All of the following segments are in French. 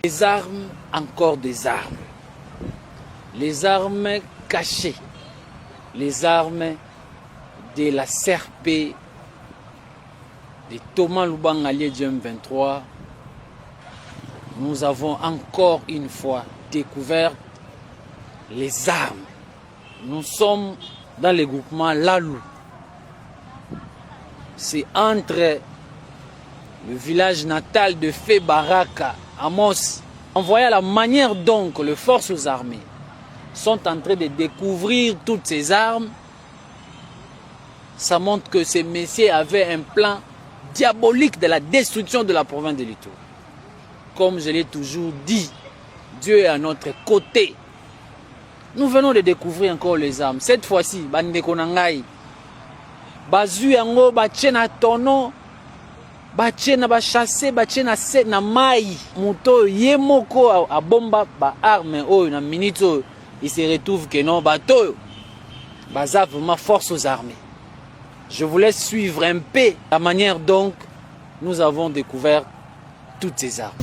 Les armes, encore des armes. Les armes cachées. Les armes de la CRP, de Thomas Lubanga allié du M23. Nous avons encore une fois découvert les armes. Nous sommes dans le groupement Lalou. C'est entre le village natal de Fé Baraka, Amos. En voyant la manière dont les forces armées sont en train de découvrir toutes ces armes, ça montre que ces messieurs avaient un plan diabolique de la destruction de la province de Litour. Comme je l'ai toujours dit, Dieu est à notre côté. Nous venons de découvrir encore les armes. Cette fois-ci, bandeko nangai, bazu yango bachena tono, bachena ba chasser, bachena se na mai, muto yemoko a bomba ba arme oyo na minute il se retrouve que non bateau baza vraiment force aux armées. Je vous laisse suivre un peu la manière dont nous avons découvert toutes ces armes.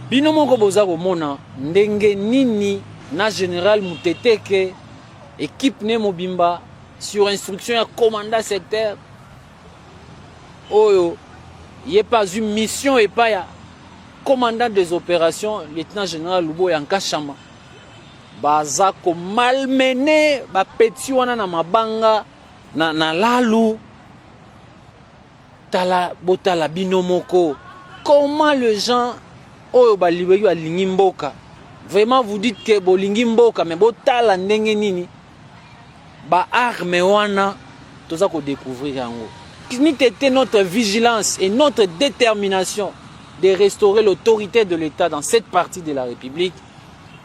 Bino moko boza komona ndenge nini na général Muteteke équipe ne mobimba sur instruction ya commandant secteur oyo il n'y a pas une mission et pas ya commandant des opérations lieutenant général Lubo Yankashama baza ko malmené ba petit wana na mabanga na Lalu tala botala bino moko. Comment les gens oyo balibeki balingi mboka vraiment vous dites que bolingi mboka mais botala ndenge nini ba arme wana toza ko découvrir yango. C'était notre vigilance et notre détermination de restaurer l'autorité de l'État dans cette partie de la République.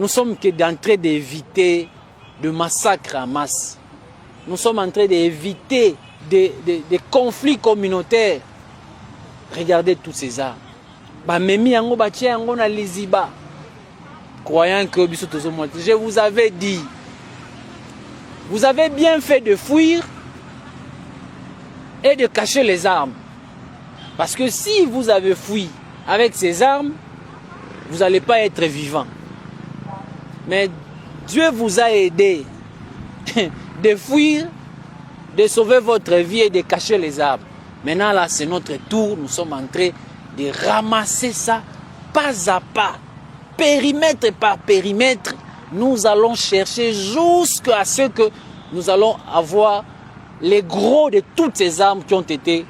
Nous sommes en train d'éviter de massacres en masse. Nous sommes en train d'éviter des conflits communautaires. Regardez tous ces armes. Croyant que je vous avais dit, vous avez bien fait de fuir et de cacher les armes. Parce que si vous avez fui avec ces armes, vous n'allez pas être vivant. Mais Dieu vous a aidé de fuir, de sauver votre vie et de cacher les armes. Maintenant là, c'est notre tour. Nous sommes en train de ramasser ça pas à pas, périmètre par périmètre. Nous allons chercher jusqu'à ce que nous allons avoir les gros de toutes ces armes qui ont été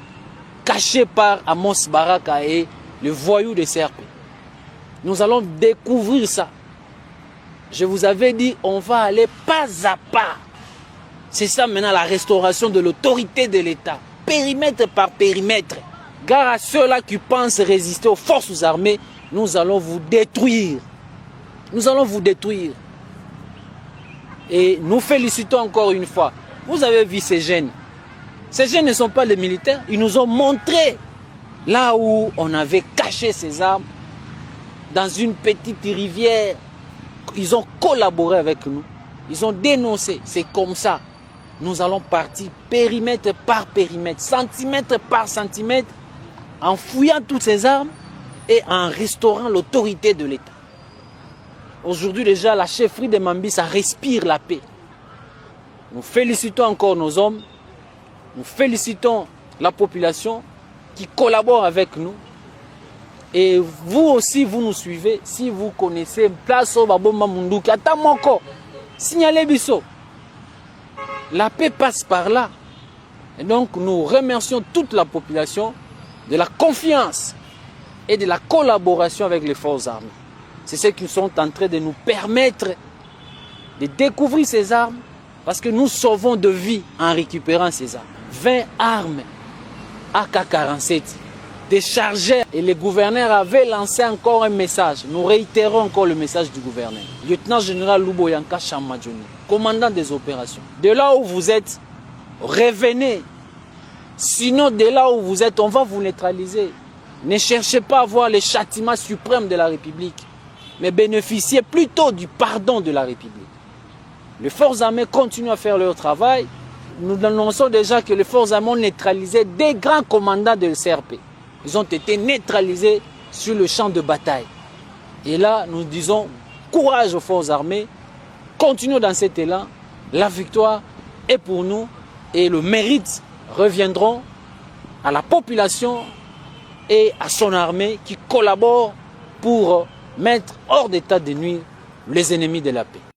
cachées par Amos Baraka et le voyou de CRP. Nous allons découvrir ça. Je vous avais dit, on va aller pas à pas. C'est ça maintenant la restauration de l'autorité de l'État. Périmètre par périmètre. Gare à ceux-là qui pensent résister aux forces armées, nous allons vous détruire. Nous allons vous détruire. Et nous félicitons encore une fois. Vous avez vu ces jeunes. Ces jeunes ne sont pas les militaires. Ils nous ont montré là où on avait caché ces armes, dans une petite rivière. Ils ont collaboré avec nous. Ils ont dénoncé. C'est comme ça. Nous allons partir périmètre par périmètre, centimètre par centimètre, en fouillant toutes ces armes et en restaurant l'autorité de l'État. Aujourd'hui déjà, la chefferie de Mambi, ça respire la paix. Nous félicitons encore nos hommes, nous félicitons la population qui collabore avec nous. Et vous aussi, vous nous suivez. Si vous connaissez Place Babomba Munduki, Atamoko, signalez Bisso. La paix passe par là. Et donc, nous remercions toute la population de la confiance et de la collaboration avec les forces armées. C'est ce qui sont en train de nous permettre de découvrir ces armes parce que nous sauvons de vie en récupérant ces armes. 20 armes AK-47 déchargées et le gouverneur avait lancé encore un message. Nous réitérons encore le message du gouverneur. Lieutenant-général Luboyanka Chamadjoni, commandant des opérations. De là où vous êtes, revenez. Sinon, de là où vous êtes, on va vous neutraliser. Ne cherchez pas à voir le châtiment suprême de la République, mais bénéficiez plutôt du pardon de la République. Les forces armées continuent à faire leur travail. Nous annonçons déjà que les forces armées ont neutralisé des grands commandants de CRP. Ils ont été neutralisés sur le champ de bataille. Et là, nous disons courage aux forces armées. Continuons dans cet élan. La victoire est pour nous et le mérite reviendront à la population et à son armée qui collabore pour mettre hors d'état de nuire les ennemis de la paix.